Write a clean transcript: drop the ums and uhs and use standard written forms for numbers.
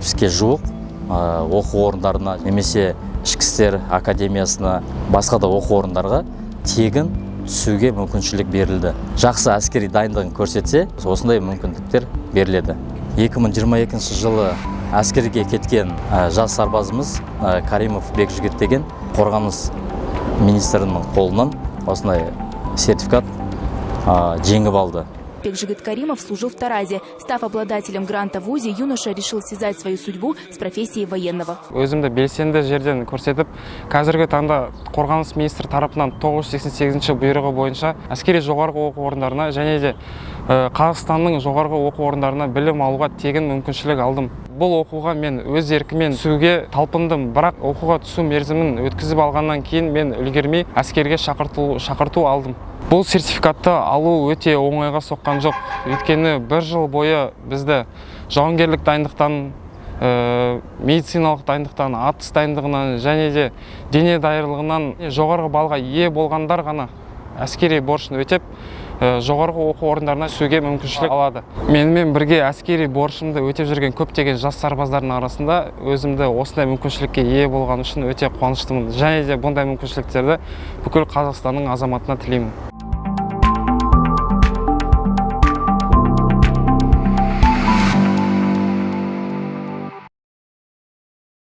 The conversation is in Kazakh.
70-ке жуық оқу орындарына немесе ішкі істер академиясына, басқа да оқу орындарға тегін түсуге мүмкіншілік берілді. Жақсы әскери дайындығын көрсетсе, осындай мүмкіндіктер беріледі. 2022 жылы әскерге кеткен жас сарбазымыз Каримов Бекжігіт деген қорғаныс министрінің қолынан осындай сертификат жеңіп алды. Бекжігіт Каримов служил в Таразе. Став обладателем гранта в ВУЗе, юноша решил связать свою судьбу с профессией военного. Өзімді белсенді жерден көрсетіп, қазіргі таңда қорғаныс министрі тарапынан 988 бұйрығы бойынша әскери жоғарғы оқу орындарына және де Қазақстанның жоғарғы оқу орындарына білім алуға тегін мүмкіншілік алдым. Бұл оқуға мен өз еркімен түсуге талпындым, бірақ оқуға түсу мерзімін өткізіп алғаннан кейін мен үлгермей әскерге шақырту алдым. Бұл сертификатты алу өте оңайға соққан жоқ. Өйткені бір жыл бойы бізді жауынгерлік дайындықтан, медициналық дайындықтан, атыс дайындығынан және де дене даярлығынан жоғарғы балға ие болғандар ғана әскери борышын өтеп, жоғарғы оқу орындарына түсуге мүмкіншілік алады. Менімен бірге әскери борышымды өтеп жүрген көптеген жас сарбаздардың арасында өзімді осындай мүмкіншілікке ие болған үшін өте қуаныштымын. Және де бұндай мүмкіншіліктерді бүкіл Қазақстанның азаматына тілеймін.